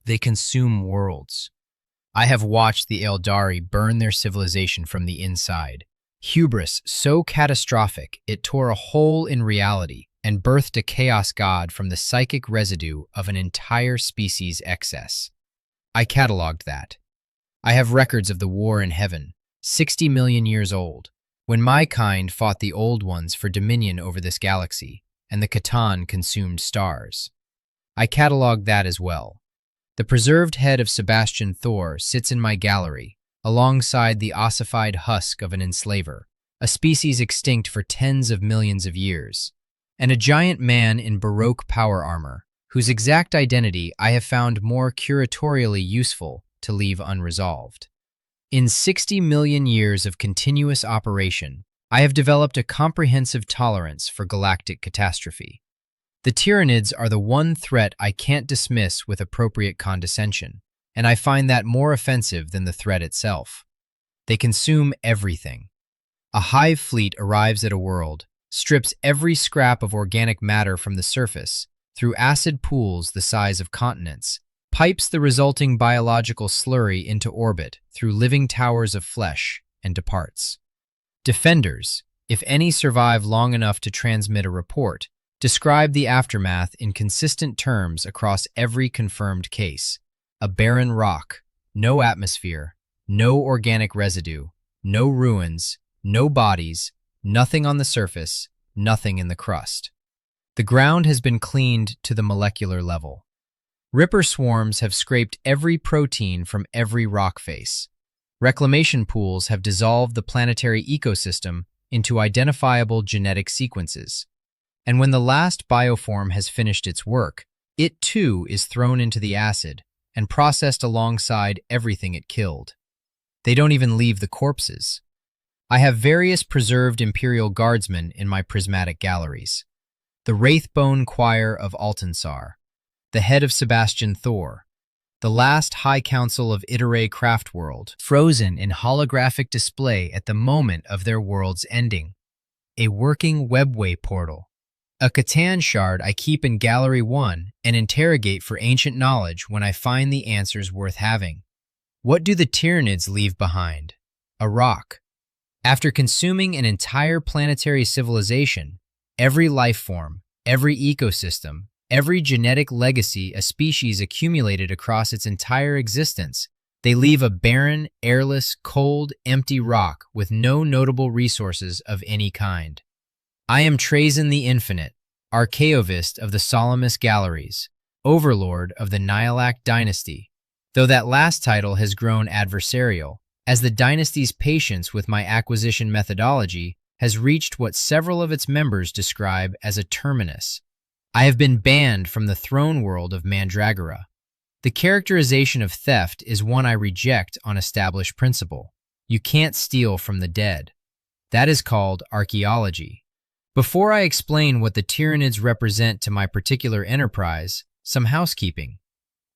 They consume worlds. I have watched the Aeldari burn their civilization from the inside. Hubris so catastrophic it tore a hole in reality and birthed a chaos god from the psychic residue of an entire species' excess. I catalogued that. I have records of the war in heaven, 60 million years old, when my kind fought the old ones for dominion over this galaxy, and the Catan consumed stars. I catalogued that as well. The preserved head of Sebastian Thor sits in my gallery, alongside the ossified husk of an Enslaver, a species extinct for tens of millions of years, and a giant man in baroque power armor, whose exact identity I have found more curatorially useful to leave unresolved. In 60 million years of continuous operation, I have developed a comprehensive tolerance for galactic catastrophe. The Tyranids are the one threat I can't dismiss with appropriate condescension, and I find that more offensive than the threat itself. They consume everything. A Hive Fleet arrives at a world, strips every scrap of organic matter from the surface, through acid pools the size of continents, pipes the resulting biological slurry into orbit through living towers of flesh, and departs. Defenders, if any survive long enough to transmit a report, describe the aftermath in consistent terms across every confirmed case. A barren rock, no atmosphere, no organic residue, no ruins, no bodies, nothing on the surface, nothing in the crust. The ground has been cleaned to the molecular level. Ripper swarms have scraped every protein from every rock face. Reclamation pools have dissolved the planetary ecosystem into identifiable genetic sequences. And when the last bioform has finished its work, it too is thrown into the acid and processed alongside everything it killed. They don't even leave the corpses. I have various preserved Imperial Guardsmen in my prismatic galleries. The Wraithbone Choir of Altensar, the head of Sebastian Thor, the last High Council of Iterae Craftworld, frozen in holographic display at the moment of their world's ending. A working webway portal. A Catan shard I keep in Gallery 1 and interrogate for ancient knowledge when I find the answers worth having. What do the Tyranids leave behind? A rock. After consuming an entire planetary civilization, every life form, every ecosystem, every genetic legacy a species accumulated across its entire existence, they leave a barren, airless, cold, empty rock with no notable resources of any kind. I am Trazyn the Infinite, Archaeovist of the Solemnus Galleries, Overlord of the Nihilak dynasty, though that last title has grown adversarial, as the dynasty's patience with my acquisition methodology has reached what several of its members describe as a terminus. I have been banned from the throne world of Mandragora. The characterization of theft is one I reject on established principle. You can't steal from the dead. That is called archaeology. Before I explain what the Tyranids represent to my particular enterprise, some housekeeping.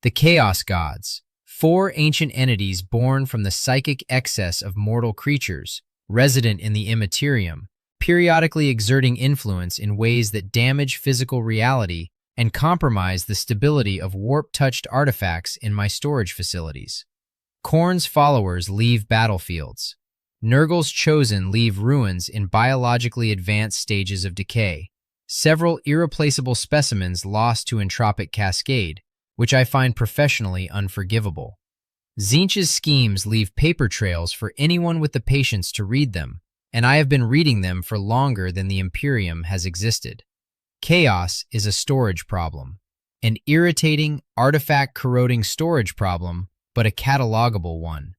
The Chaos Gods, 4 ancient entities born from the psychic excess of mortal creatures, resident in the immaterium, periodically exerting influence in ways that damage physical reality and compromise the stability of warp-touched artifacts in my storage facilities. Khorne's followers leave battlefields. Nurgle's chosen leave ruins in biologically advanced stages of decay, several irreplaceable specimens lost to entropic cascade, which I find professionally unforgivable. Tzeentch's schemes leave paper trails for anyone with the patience to read them, and I have been reading them for longer than the Imperium has existed. Chaos is a storage problem, an irritating, artifact-corroding storage problem, but a catalogable one.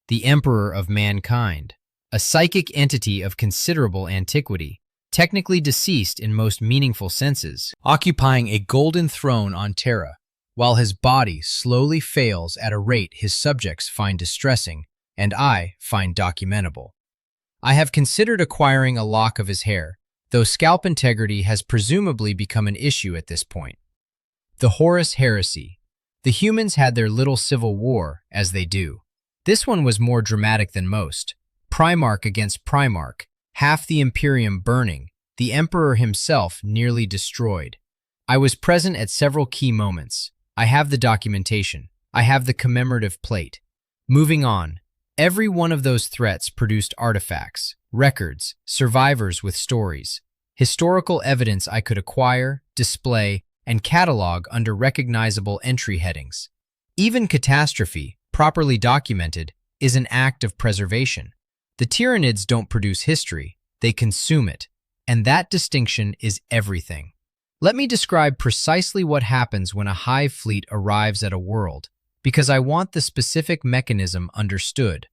The Emperor of Mankind, a psychic entity of considerable antiquity, technically deceased in most meaningful senses, occupying a golden throne on Terra, while his body slowly fails at a rate his subjects find distressing and I find documentable. I have considered acquiring a lock of his hair, though scalp integrity has presumably become an issue at this point. The Horus Heresy. The humans had their little civil war, as they do. This one was more dramatic than most. Primarch against Primarch, half the Imperium burning, the Emperor himself nearly destroyed. I was present at several key moments. I have the documentation. I have the commemorative plate. Moving on, every one of those threats produced artifacts, records, survivors with stories, historical evidence I could acquire, display, and catalog under recognizable entry headings. Even catastrophe, properly documented, is an act of preservation. The Tyranids don't produce history, they consume it, and that distinction is everything. Let me describe precisely what happens when a Hive Fleet arrives at a world, because I want the specific mechanism understood.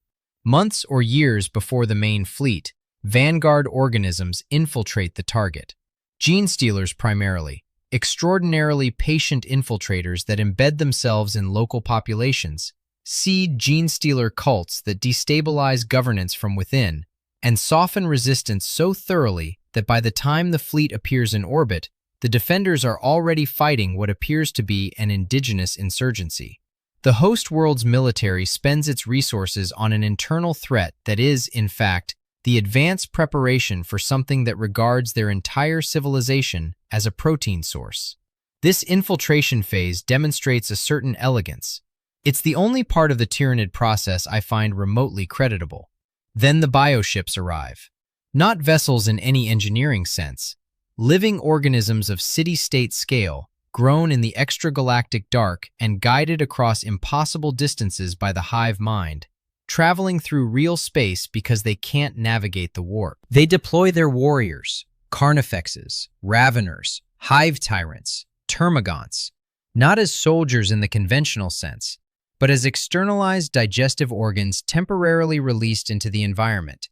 Months or years before the main fleet, vanguard organisms infiltrate the target. Gene stealers primarily, extraordinarily patient infiltrators that embed themselves in local populations, seed gene stealer cults that destabilize governance from within, and soften resistance so thoroughly that by the time the fleet appears in orbit, the defenders are already fighting what appears to be an indigenous insurgency. The host world's military spends its resources on an internal threat that is, in fact, the advanced preparation for something that regards their entire civilization as a protein source. This infiltration phase demonstrates a certain elegance. It's the only part of the Tyranid process I find remotely creditable. Then the bioships arrive. Not vessels in any engineering sense, living organisms of city-state scale, grown in the extragalactic dark and guided across impossible distances by the hive mind, traveling through real space because they can't navigate the warp. They deploy their warriors, carnifexes, raveners, hive tyrants, termagants, not as soldiers in the conventional sense, but as externalized digestive organs temporarily released into the environment.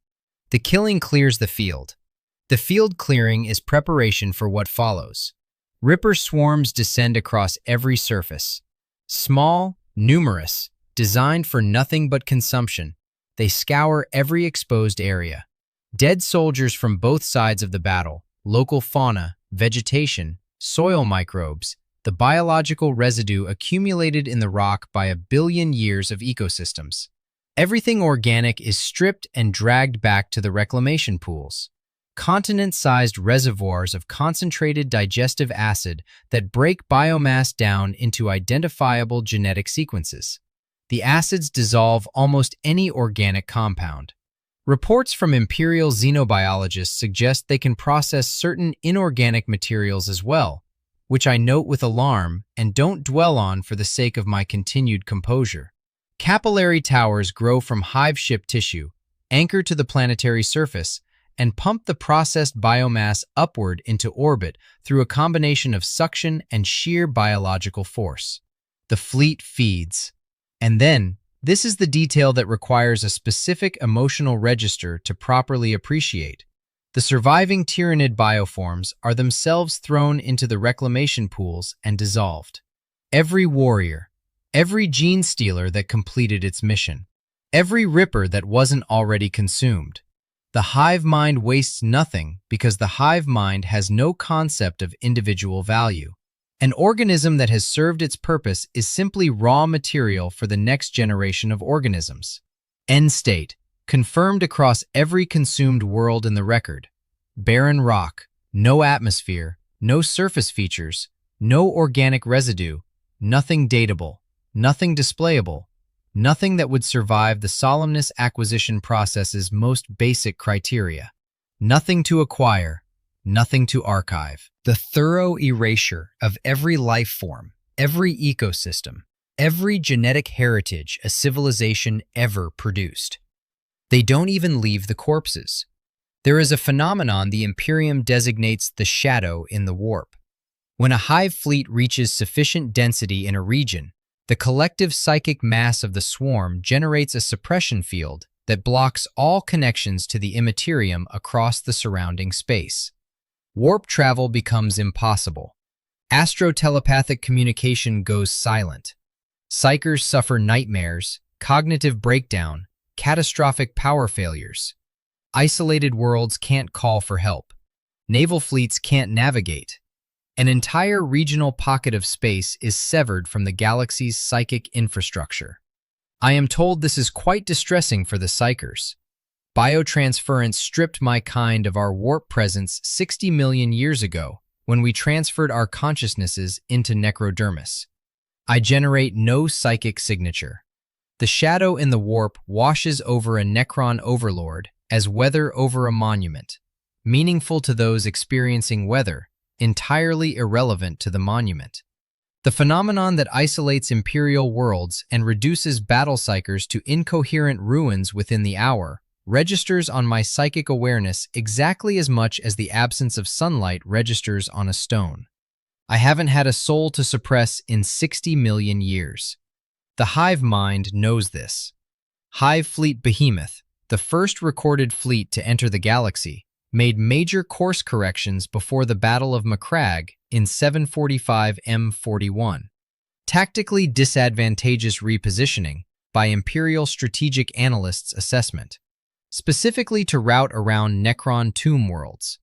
The killing clears the field. The field clearing is preparation for what follows. Ripper swarms descend across every surface. Small, numerous, designed for nothing but consumption, they scour every exposed area. Dead soldiers from both sides of the battle, local fauna, vegetation, soil microbes, the biological residue accumulated in the rock by a billion years of ecosystems. Everything organic is stripped and dragged back to the reclamation pools. Continent-sized reservoirs of concentrated digestive acid that break biomass down into identifiable genetic sequences. The acids dissolve almost any organic compound. Reports from imperial xenobiologists suggest they can process certain inorganic materials as well, which I note with alarm and don't dwell on for the sake of my continued composure. Capillary towers grow from hive ship tissue, anchor to the planetary surface, and pump the processed biomass upward into orbit through a combination of suction and sheer biological force. The fleet feeds. And then, this is the detail that requires a specific emotional register to properly appreciate. The surviving Tyranid bioforms are themselves thrown into the reclamation pools and dissolved. Every warrior, every gene stealer that completed its mission, every ripper that wasn't already consumed. The hive mind wastes nothing because the hive mind has no concept of individual value. An organism that has served its purpose is simply raw material for the next generation of organisms. End state, confirmed across every consumed world in the record. Barren rock, no atmosphere, no surface features, no organic residue, nothing datable, nothing displayable, nothing that would survive the solemnous acquisition process's most basic criteria. Nothing to acquire, nothing to archive. The thorough erasure of every life form, every ecosystem, every genetic heritage a civilization ever produced. They don't even leave the corpses. There is a phenomenon the Imperium designates the shadow in the warp. When a hive fleet reaches sufficient density in a region, the collective psychic mass of the swarm generates a suppression field that blocks all connections to the immaterium across the surrounding space. Warp travel becomes impossible. Astro-telepathic communication goes silent. Psychers suffer nightmares, cognitive breakdown, catastrophic power failures. Isolated worlds can't call for help. Naval fleets can't navigate. An entire regional pocket of space is severed from the galaxy's psychic infrastructure. I am told this is quite distressing for the psychers. Biotransference stripped my kind of our warp presence 60 million years ago when we transferred our consciousnesses into necrodermis. I generate no psychic signature. The shadow in the warp washes over a Necron overlord as weather over a monument, meaningful to those experiencing weather, entirely irrelevant to the monument. The phenomenon that isolates imperial worlds and reduces battle psychers to incoherent ruins within the hour registers on my psychic awareness exactly as much as the absence of sunlight registers on a stone. I haven't had a soul to suppress in 60 million years. The hive mind knows this. Hive Fleet Behemoth, the first recorded fleet to enter the galaxy, made major course corrections before the Battle of Macragge in 745 M41. Tactically disadvantageous repositioning by Imperial Strategic Analysts' assessment, specifically to route around Necron tomb worlds.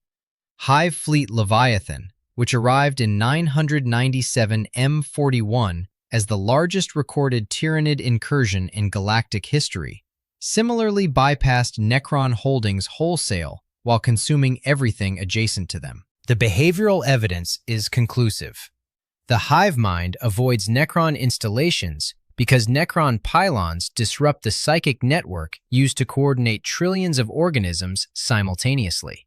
Hive Fleet Leviathan, which arrived in 997 M41 as the largest recorded Tyranid incursion in galactic history, similarly bypassed Necron holdings wholesale while consuming everything adjacent to them. The behavioral evidence is conclusive. The hive mind avoids Necron installations because Necron pylons disrupt the psychic network used to coordinate trillions of organisms simultaneously.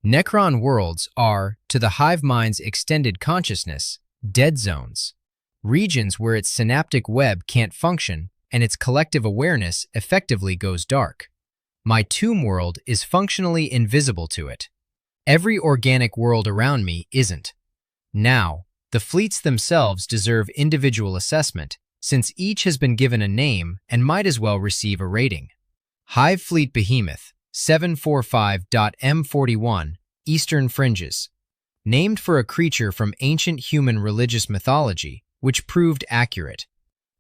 Necron worlds are, to the hive mind's extended consciousness, dead zones, regions where its synaptic web can't function and its collective awareness effectively goes dark. My tomb world is functionally invisible to it. Every organic world around me isn't. Now, the fleets themselves deserve individual assessment, since each has been given a name and might as well receive a rating. Hive Fleet Behemoth, 745.M41, Eastern Fringes. Named for a creature from ancient human religious mythology, which proved accurate.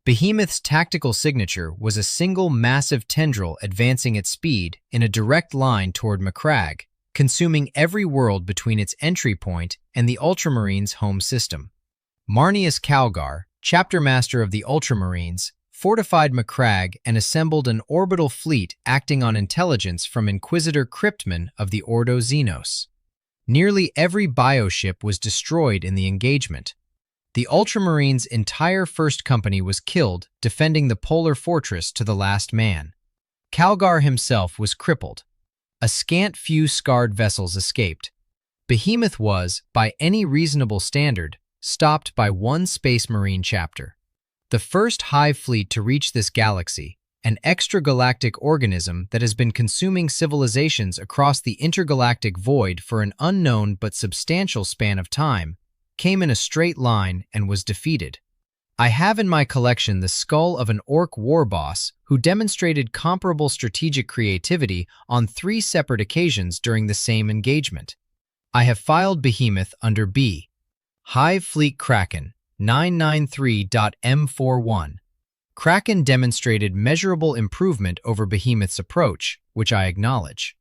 Behemoth's tactical signature was a single massive tendril advancing at speed in a direct line toward Macragge, consuming every world between its entry point and the Ultramarines' home system. Marneus Calgar, chapter master of the Ultramarines, fortified Macragge and assembled an orbital fleet acting on intelligence from Inquisitor Cryptman of the Ordo Xenos. Nearly every bioship was destroyed in the engagement. The Ultramarines' entire first company was killed defending the polar fortress to the last man. Calgar himself was crippled. A scant few scarred vessels escaped. Behemoth was, by any reasonable standard, stopped by one Space Marine chapter. The first Hive Fleet to reach this galaxy, an extragalactic organism that has been consuming civilizations across the intergalactic void for an unknown but substantial span of time, came in a straight line and was defeated. I have in my collection the skull of an orc war boss who demonstrated comparable strategic creativity on 3 separate occasions during the same engagement. I have filed Behemoth under B. Hive Fleet Kraken, 993.M41. Kraken demonstrated measurable improvement over Behemoth's approach, which I acknowledge.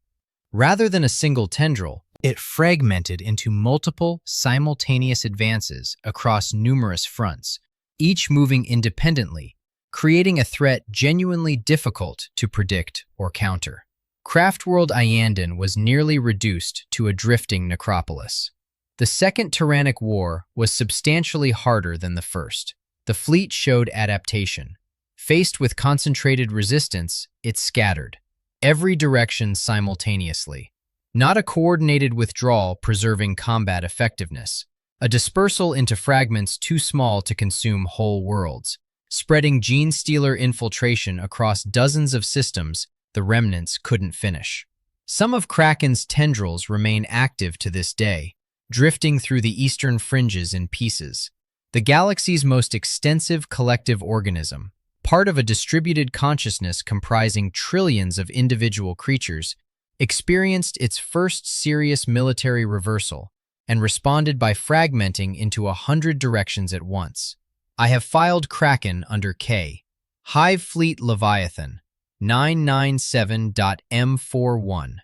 Rather than a single tendril, it fragmented into multiple, simultaneous advances across numerous fronts, each moving independently, creating a threat genuinely difficult to predict or counter. Craftworld Iyanden was nearly reduced to a drifting necropolis. The Second Tyrannic War was substantially harder than the first. The fleet showed adaptation. Faced with concentrated resistance, it scattered, every direction simultaneously. Not a coordinated withdrawal preserving combat effectiveness, a dispersal into fragments too small to consume whole worlds, spreading gene-stealer infiltration across dozens of systems the remnants couldn't finish. Some of Kraken's tendrils remain active to this day, drifting through the eastern fringes in pieces. The galaxy's most extensive collective organism, part of a distributed consciousness comprising trillions of individual creatures, experienced its first serious military reversal and responded by fragmenting into 100 directions at once. I have filed Kraken under K. Hive Fleet Leviathan, 997.M41.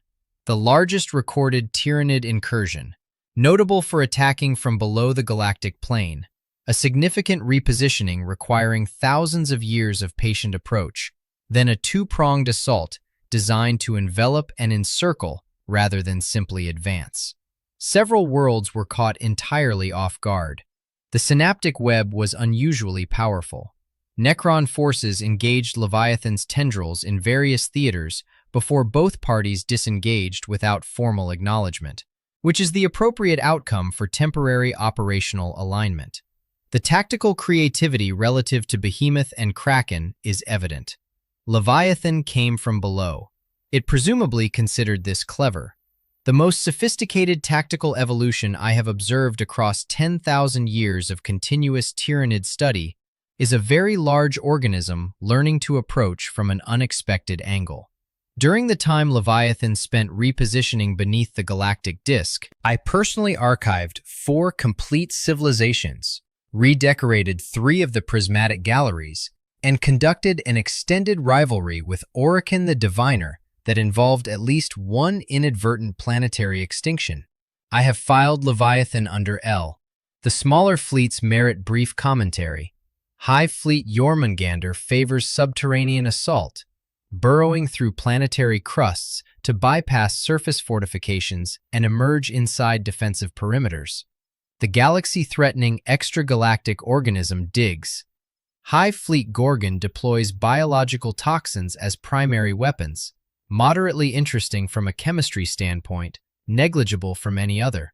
The largest recorded Tyranid incursion, notable for attacking from below the galactic plane, a significant repositioning requiring thousands of years of patient approach, then a 2-pronged assault designed to envelop and encircle rather than simply advance. Several worlds were caught entirely off guard. The synaptic web was unusually powerful. Necron forces engaged Leviathan's tendrils in various theaters before both parties disengaged without formal acknowledgement, which is the appropriate outcome for temporary operational alignment. The tactical creativity relative to Behemoth and Kraken is evident. Leviathan came from below. It presumably considered this clever. The most sophisticated tactical evolution I have observed across 10,000 years of continuous Tyranid study is a very large organism learning to approach from an unexpected angle. During the time Leviathan spent repositioning beneath the galactic disk, I personally archived 4 complete civilizations, redecorated 3 of the prismatic galleries, and conducted an extended rivalry with Orican the Diviner that involved at least one inadvertent planetary extinction. I have filed Leviathan under L. The smaller fleets merit brief commentary. Hive Fleet Jormungandr favors subterranean assault, burrowing through planetary crusts to bypass surface fortifications and emerge inside defensive perimeters. The galaxy-threatening extragalactic organism digs. Hive Fleet Gorgon deploys biological toxins as primary weapons, moderately interesting from a chemistry standpoint, negligible from any other.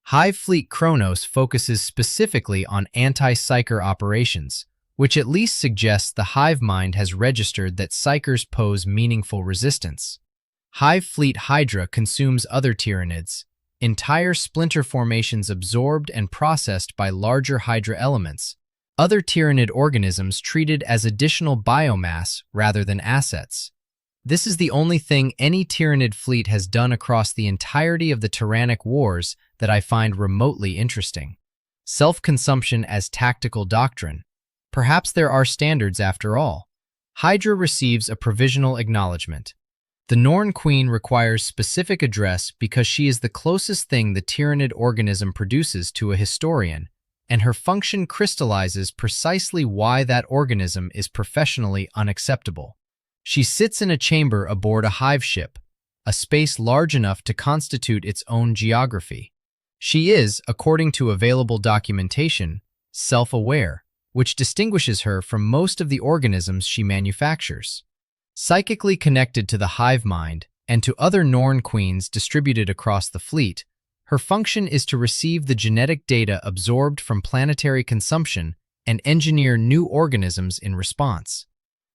Hive Fleet Kronos focuses specifically on anti-psyker operations, which at least suggests the hive mind has registered that psykers pose meaningful resistance. Hive Fleet Hydra consumes other Tyranids, entire splinter formations absorbed and processed by larger Hydra elements, other Tyranid organisms treated as additional biomass rather than assets. This is the only thing any Tyranid fleet has done across the entirety of the Tyrannic Wars that I find remotely interesting. Self-consumption as tactical doctrine. Perhaps there are standards after all. Hydra receives a provisional acknowledgement. The Norn Queen requires specific address because she is the closest thing the Tyranid organism produces to a historian, and her function crystallizes precisely why that organism is professionally unacceptable. She sits in a chamber aboard a hive ship, a space large enough to constitute its own geography. She is, according to available documentation, self-aware, which distinguishes her from most of the organisms she manufactures. Psychically connected to the hive mind and to other Norn Queens distributed across the fleet, her function is to receive the genetic data absorbed from planetary consumption and engineer new organisms in response.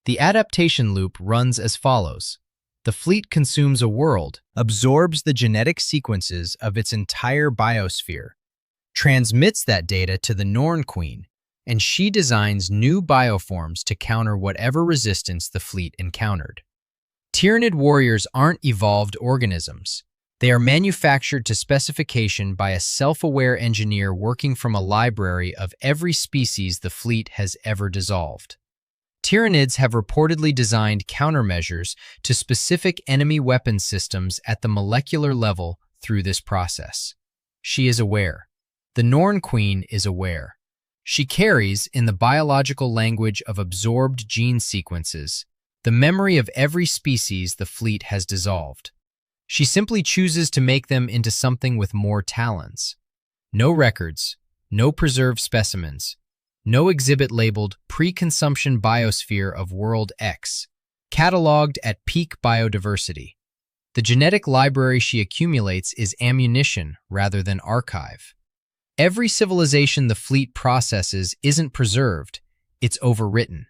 The adaptation loop runs as follows. The fleet consumes a world, absorbs the genetic sequences of its entire biosphere, transmits that data to the Norn Queen, and she designs new bioforms to counter whatever resistance the fleet encountered. Tyranid warriors aren't evolved organisms. They are manufactured to specification by a self-aware engineer working from a library of every species the fleet has ever dissolved. Tyranids have reportedly designed countermeasures to specific enemy weapon systems at the molecular level through this process. She is aware. The Norn Queen is aware. She carries, in the biological language of absorbed gene sequences, the memory of every species the fleet has dissolved. She simply chooses to make them into something with more talons. No records, no preserved specimens, no exhibit labeled pre-consumption biosphere of World X, catalogued at peak biodiversity. The genetic library she accumulates is ammunition rather than archive. Every civilization the fleet processes isn't preserved, it's overwritten.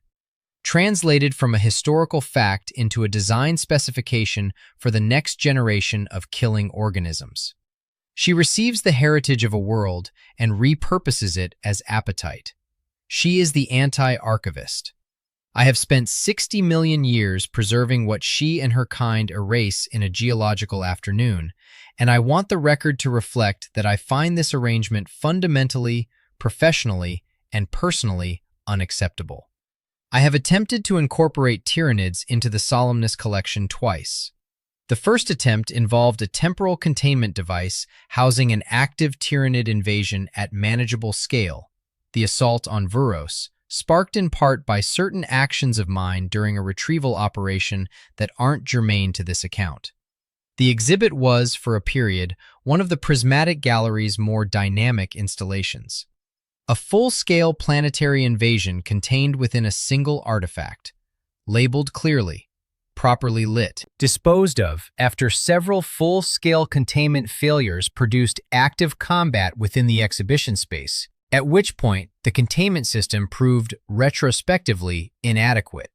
Translated from a historical fact into a design specification for the next generation of killing organisms. She receives the heritage of a world and repurposes it as appetite. She is the anti-archivist. I have spent 60 million years preserving what she and her kind erase in a geological afternoon, and I want the record to reflect that I find this arrangement fundamentally, professionally, and personally unacceptable. I have attempted to incorporate Tyranids into the Solemnus collection twice. The first attempt involved a temporal containment device housing an active Tyranid invasion at manageable scale, the assault on Vuros, sparked in part by certain actions of mine during a retrieval operation that aren't germane to this account. The exhibit was, for a period, one of the prismatic gallery's more dynamic installations. A full-scale planetary invasion contained within a single artifact, labeled clearly, properly lit, disposed of after several full-scale containment failures produced active combat within the exhibition space, at which point the containment system proved retrospectively inadequate.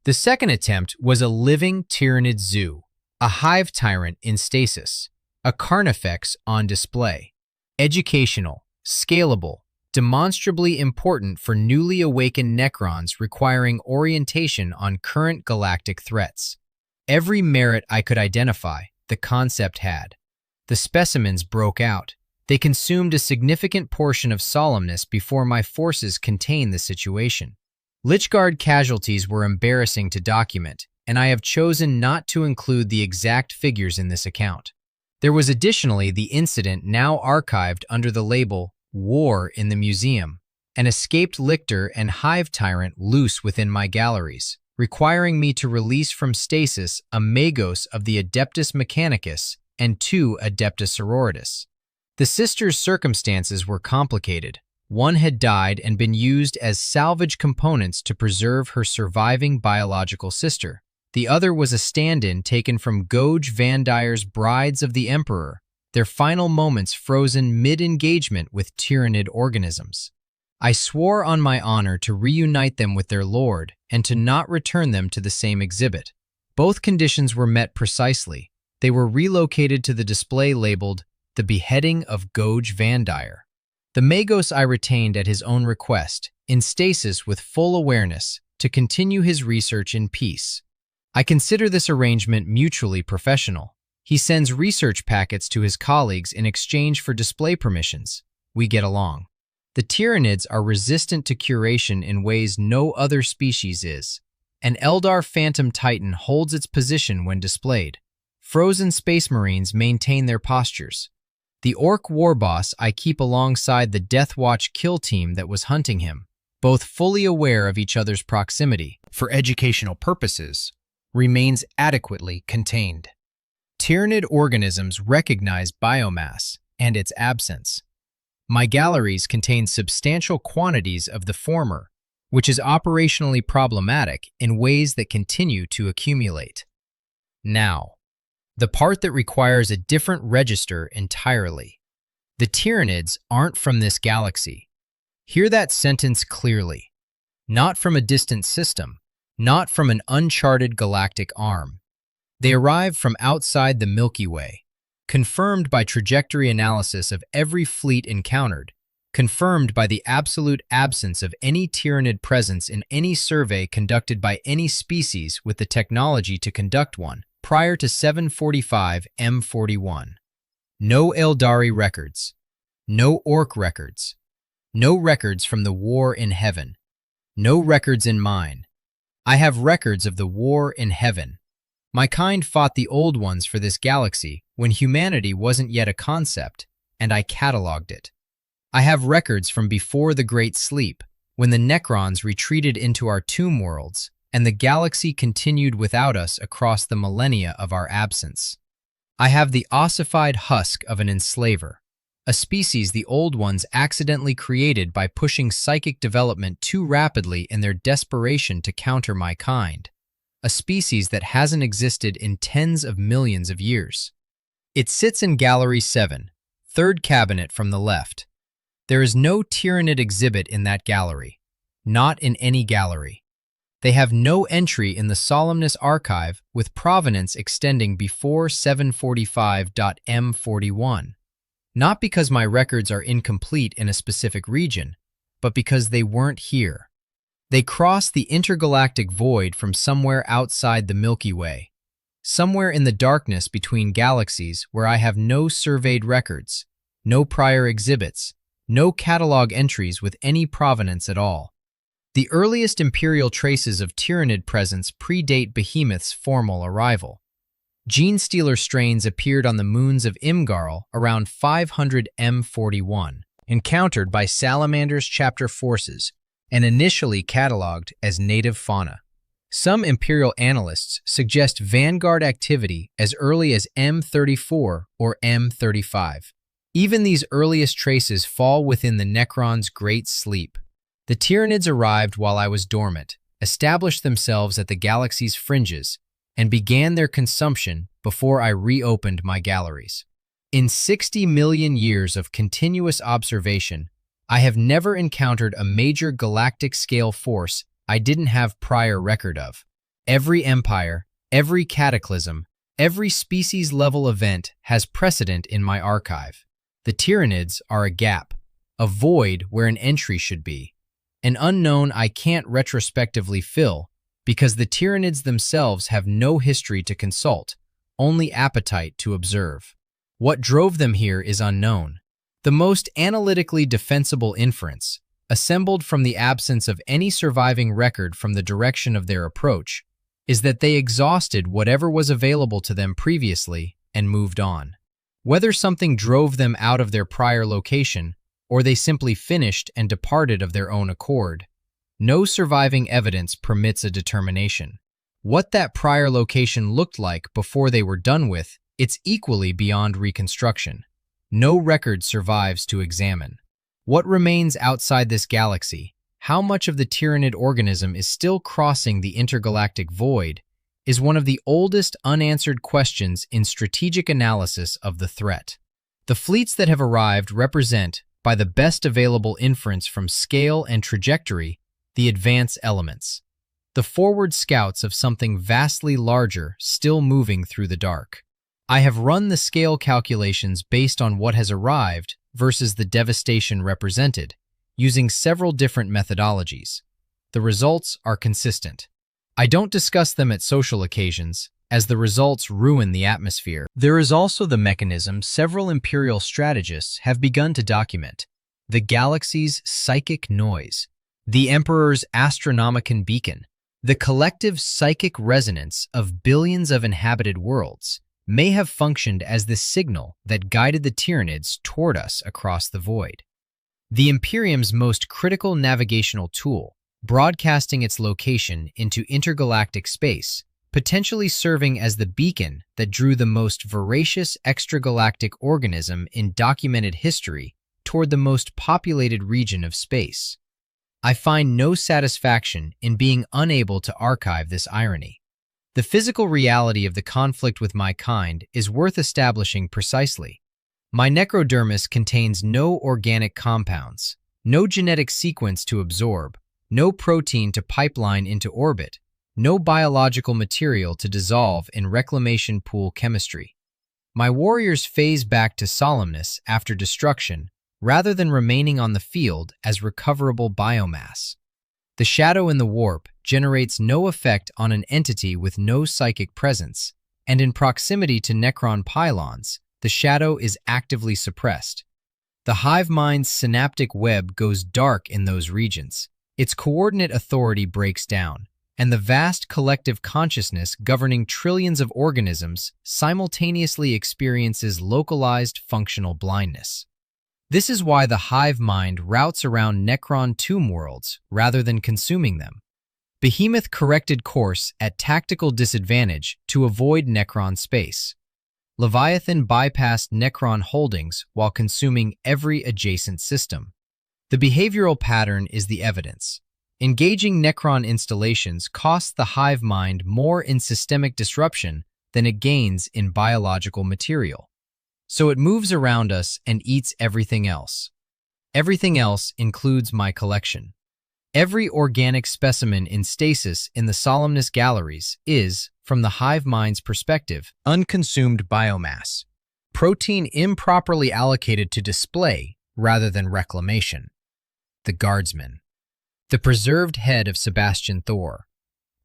The second attempt was a living Tyranid zoo, a hive tyrant in stasis, a carnifex on display, educational, scalable, demonstrably important for newly awakened Necrons requiring orientation on current galactic threats. Every merit I could identify, the concept had. The specimens broke out. They consumed a significant portion of solemnness before my forces contained the situation. Lichguard casualties were embarrassing to document, and I have chosen not to include the exact figures in this account. There was additionally the incident now archived under the label War in the Museum, an escaped lictor and hive tyrant loose within my galleries, requiring me to release from stasis a Magos of the Adeptus Mechanicus and 2 Adeptus Sororitas. The sisters' circumstances were complicated. One had died and been used as salvage components to preserve her surviving biological sister. The other was a stand-in taken from Goj Vandyre's Brides of the Emperor, their final moments frozen mid-engagement with Tyranid organisms. I swore on my honor to reunite them with their lord and to not return them to the same exhibit. Both conditions were met precisely. They were relocated to the display labeled The Beheading of Goj Vandyre. The Magos I retained at his own request, in stasis with full awareness, to continue his research in peace. I consider this arrangement mutually professional. He sends research packets to his colleagues in exchange for display permissions. We get along. The Tyranids are resistant to curation in ways no other species is. An Eldar Phantom Titan holds its position when displayed. Frozen Space Marines maintain their postures. The Orc warboss I keep alongside the Death Watch kill team that was hunting him, both fully aware of each other's proximity, for educational purposes, remains adequately contained. Tyranid organisms recognize biomass and its absence. My galleries contain substantial quantities of the former, which is operationally problematic in ways that continue to accumulate. Now, the part that requires a different register entirely. The Tyranids aren't from this galaxy. Hear that sentence clearly. Not from a distant system, not from an uncharted galactic arm. They arrive from outside the Milky Way, confirmed by trajectory analysis of every fleet encountered, confirmed by the absolute absence of any Tyranid presence in any survey conducted by any species with the technology to conduct one, prior to 745 M41. No Aeldari records. No Orc records. No records from the war in heaven. No records in mine. I have records of the war in heaven. My kind fought the old ones for this galaxy when humanity wasn't yet a concept, and I catalogued it. I have records from before the Great Sleep, when the Necrons retreated into our tomb worlds, and the galaxy continued without us across the millennia of our absence. I have the ossified husk of an Enslaver, a species the old ones accidentally created by pushing psychic development too rapidly in their desperation to counter my kind, a species that hasn't existed in tens of millions of years. It sits in Gallery 7, third cabinet from the left. There is no Tyranid exhibit in that gallery, not in any gallery. They have no entry in the Solemnus archive with provenance extending before 745.M41. Not because my records are incomplete in a specific region, but because they weren't here. They cross the intergalactic void from somewhere outside the Milky Way, somewhere in the darkness between galaxies where I have no surveyed records, no prior exhibits, no catalog entries with any provenance at all. The earliest imperial traces of Tyranid presence predate Behemoth's formal arrival. Gene-stealer strains appeared on the moons of Imgarl around 500 M41, encountered by Salamander's chapter forces, and initially catalogued as native fauna. Some imperial analysts suggest vanguard activity as early as M34 or M35. Even these earliest traces fall within the Necron's great sleep. The Tyranids arrived while I was dormant, established themselves at the galaxy's fringes, and began their consumption before I reopened my galleries. In 60 million years of continuous observation, I have never encountered a major galactic-scale force I didn't have prior record of. Every empire, every cataclysm, every species-level event has precedent in my archive. The Tyranids are a gap, a void where an entry should be, an unknown I can't retrospectively fill because the Tyranids themselves have no history to consult, only appetite to observe. What drove them here is unknown. The most analytically defensible inference, assembled from the absence of any surviving record from the direction of their approach, is that they exhausted whatever was available to them previously and moved on. Whether something drove them out of their prior location, or they simply finished and departed of their own accord, no surviving evidence permits a determination. What that prior location looked like before they were done with, it's equally beyond reconstruction. No record survives to examine. What remains outside this galaxy, how much of the Tyranid organism is still crossing the intergalactic void, is one of the oldest unanswered questions in strategic analysis of the threat. The fleets that have arrived represent, by the best available inference from scale and trajectory, the advance elements, the forward scouts of something vastly larger still moving through the dark. I have run the scale calculations based on what has arrived versus the devastation represented, using several different methodologies. The results are consistent. I don't discuss them at social occasions, as the results ruin the atmosphere. There is also the mechanism several Imperial strategists have begun to document: the galaxy's psychic noise, the Emperor's Astronomicon beacon. The collective psychic resonance of billions of inhabited worlds may have functioned as the signal that guided the Tyranids toward us across the void. The Imperium's most critical navigational tool, broadcasting its location into intergalactic space, potentially serving as the beacon that drew the most voracious extragalactic organism in documented history toward the most populated region of space. I find no satisfaction in being unable to archive this irony. The physical reality of the conflict with my kind is worth establishing precisely. My necrodermis contains no organic compounds, no genetic sequence to absorb, no protein to pipeline into orbit, no biological material to dissolve in reclamation pool chemistry. My warriors phase back to solemnness after destruction rather than remaining on the field as recoverable biomass. The shadow in the warp generates no effect on an entity with no psychic presence, and in proximity to Necron pylons, the shadow is actively suppressed. The hive mind's synaptic web goes dark in those regions. Its coordinate authority breaks down, and the vast collective consciousness governing trillions of organisms simultaneously experiences localized functional blindness. This is why the hive mind routes around Necron tomb worlds rather than consuming them. Behemoth corrected course at tactical disadvantage to avoid Necron space. Leviathan bypassed Necron holdings while consuming every adjacent system. The behavioral pattern is the evidence. Engaging Necron installations costs the hive mind more in systemic disruption than it gains in biological material. So it moves around us and eats everything else. Everything else includes my collection. Every organic specimen in stasis in the Solemnus galleries is, from the hive mind's perspective, unconsumed biomass, protein improperly allocated to display rather than reclamation. The guardsman. The preserved head of Sebastian Thor.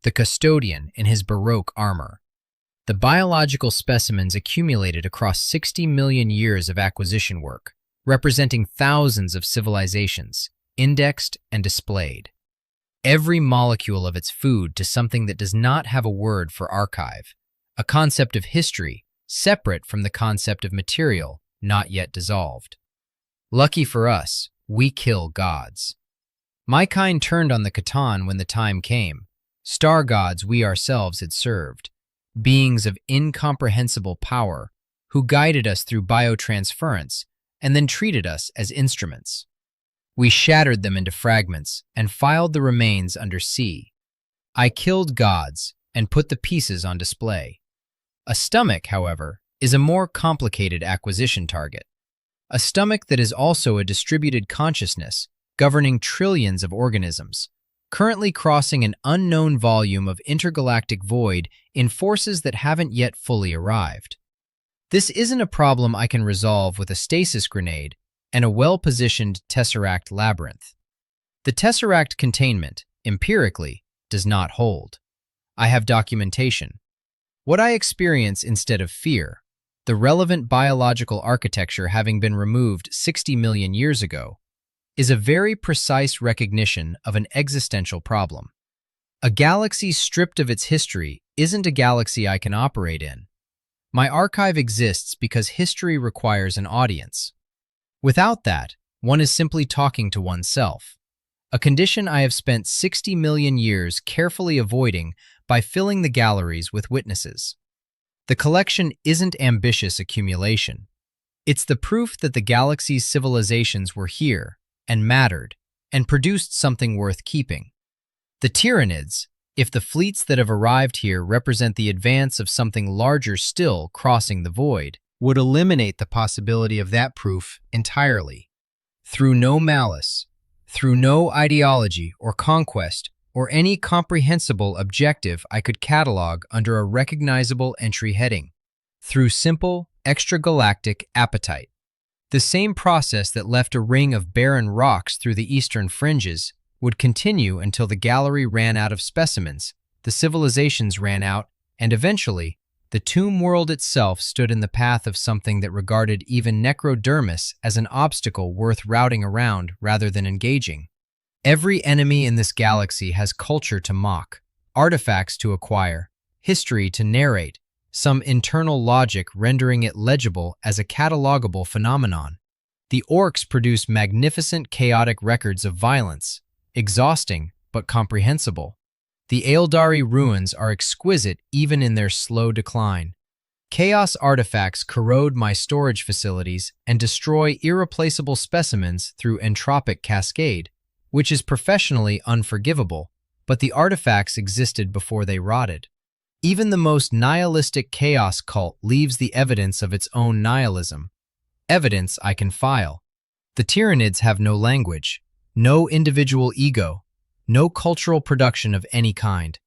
The custodian in his baroque armour. The biological specimens accumulated across 60 million years of acquisition work, representing thousands of civilizations, indexed and displayed. Every molecule of its food to something that does not have a word for archive, a concept of history separate from the concept of material not yet dissolved. Lucky for us, we kill gods. My kind turned on the Catan when the time came. Star gods we ourselves had served. Beings of incomprehensible power, who guided us through biotransference, and then treated us as instruments. We shattered them into fragments and filed the remains under C. I killed gods and put the pieces on display. A stomach, however, is a more complicated acquisition target. A stomach that is also a distributed consciousness governing trillions of organisms, currently crossing an unknown volume of intergalactic void in forces that haven't yet fully arrived. This isn't a problem I can resolve with a stasis grenade and a well-positioned tesseract labyrinth. The tesseract containment, empirically, does not hold. I have documentation. What I experience instead of fear, the relevant biological architecture having been removed 60 million years ago, is a very precise recognition of an existential problem. A galaxy stripped of its history isn't a galaxy I can operate in. My archive exists because history requires an audience. Without that, one is simply talking to oneself, a condition I have spent 60 million years carefully avoiding by filling the galleries with witnesses. The collection isn't ambitious accumulation. It's the proof that the galaxy's civilizations were here, and mattered, and produced something worth keeping. The Tyranids, if the fleets that have arrived here represent the advance of something larger still crossing the void, would eliminate the possibility of that proof entirely. Through no malice, through no ideology or conquest, or any comprehensible objective I could catalog under a recognizable entry heading. Through simple, extragalactic appetite. The same process that left a ring of barren rocks through the eastern fringes would continue until the gallery ran out of specimens, the civilizations ran out, and eventually, the tomb world itself stood in the path of something that regarded even necrodermis as an obstacle worth routing around rather than engaging. Every enemy in this galaxy has culture to mock, artifacts to acquire, history to narrate, some internal logic rendering it legible as a catalogable phenomenon. The orcs produce magnificent chaotic records of violence, exhausting but comprehensible. The Aeldari ruins are exquisite even in their slow decline. Chaos artifacts corrode my storage facilities and destroy irreplaceable specimens through entropic cascade, which is professionally unforgivable, but the artifacts existed before they rotted. Even the most nihilistic chaos cult leaves the evidence of its own nihilism. Evidence I can file. The Tyranids have no language, no individual ego, no cultural production of any kind,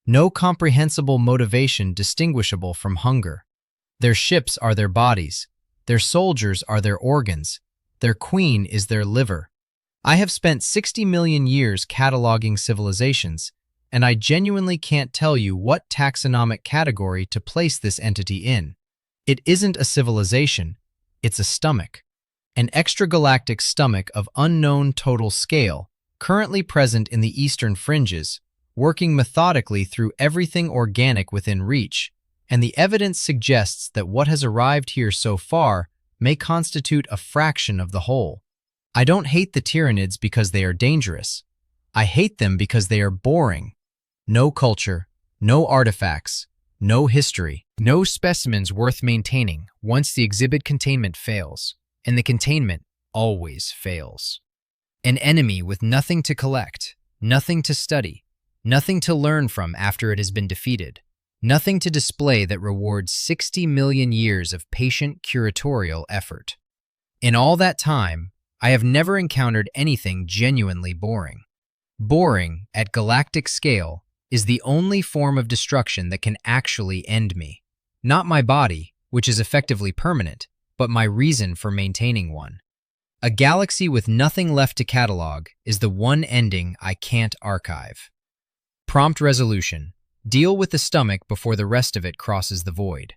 no comprehensible motivation distinguishable from hunger. Their ships are their bodies, their soldiers are their organs, their queen is their liver. I have spent 60 million years cataloging civilizations, and I genuinely can't tell you what taxonomic category to place this entity in. It isn't a civilization, it's a stomach. An extragalactic stomach of unknown total scale, currently present in the eastern fringes, working methodically through everything organic within reach, and the evidence suggests that what has arrived here so far may constitute a fraction of the whole. I don't hate the Tyranids because they are dangerous. I hate them because they are boring. No culture, no artifacts, no history, no specimens worth maintaining once the exhibit containment fails, and the containment always fails. An enemy with nothing to collect, nothing to study, nothing to learn from after it has been defeated, nothing to display that rewards 60 million years of patient curatorial effort. In all that time, I have never encountered anything genuinely boring. Boring, at galactic scale, is the only form of destruction that can actually end me. Not my body, which is effectively permanent, but my reason for maintaining one. A galaxy with nothing left to catalog is the one ending I can't archive. Prompt resolution. Deal with the stomach before the rest of it crosses the void.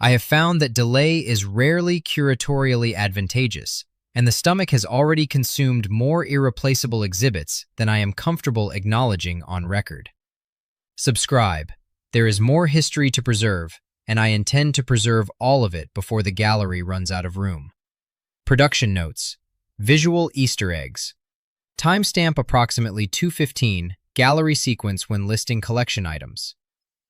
I have found that delay is rarely curatorially advantageous, and the stomach has already consumed more irreplaceable exhibits than I am comfortable acknowledging on record. Subscribe. There is more history to preserve, and I intend to preserve all of it before the gallery runs out of room. Production notes. Visual Easter eggs. Timestamp approximately 2:15, gallery sequence when listing collection items.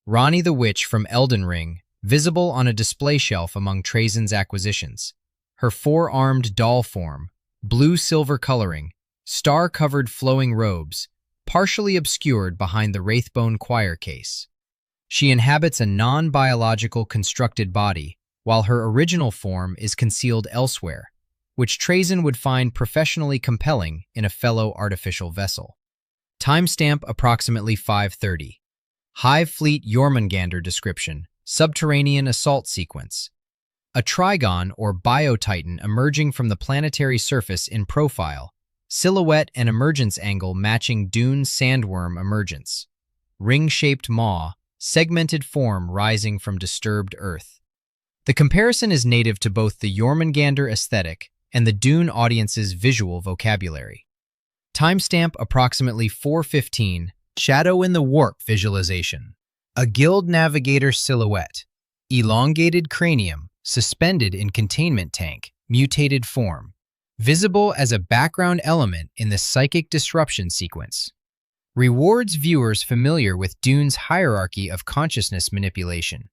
Rani the Witch from Elden Ring, visible on a display shelf among Trazyn's acquisitions. her four-armed doll form, blue-silver coloring, star-covered flowing robes, partially obscured behind the Wraithbone choir case. She inhabits a non-biological constructed body, while her original form is concealed elsewhere, which Trazyn would find professionally compelling in a fellow artificial vessel. Timestamp approximately 5:30. Hive Fleet Jormungandr description, subterranean assault sequence. A trigon or biotitan emerging from the planetary surface in profile, silhouette and emergence angle matching dune sandworm emergence. Ring-shaped maw, segmented form rising from disturbed Earth. The comparison is native to both the Jormungandr aesthetic and the Dune audience's visual vocabulary. Timestamp approximately 4:15. Shadow in the Warp visualization. A guild navigator silhouette. Elongated cranium, suspended in containment tank, mutated form. Visible as a background element in the psychic disruption sequence. Rewards viewers familiar with Dune's hierarchy of consciousness manipulation.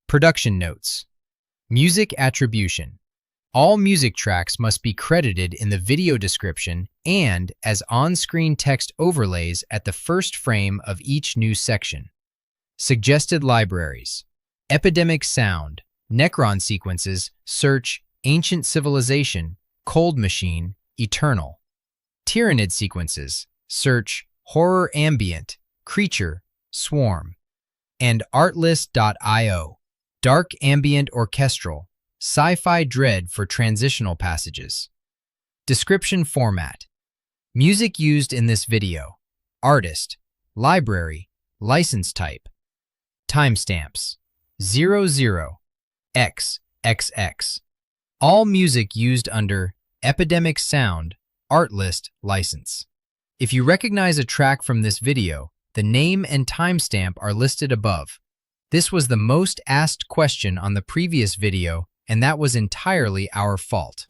Production notes. Music attribution. All music tracks must be credited in the video description and as on-screen text overlays at the first frame of each new section. Suggested libraries. Epidemic Sound, Necron Sequences, Search, Ancient Civilization, Cold Machine, Eternal. Tyranid Sequences, Search, Horror Ambient, Creature, Swarm. And Artlist.io, Dark Ambient Orchestral, Sci-Fi Dread for transitional passages. Description format. Music used in this video. Artist, library, license type. Timestamps 00xxx. All music used under Epidemic Sound Artlist license. If you recognize a track from this video, the name and timestamp are listed above. This was the most asked question on the previous video, and that was entirely our fault.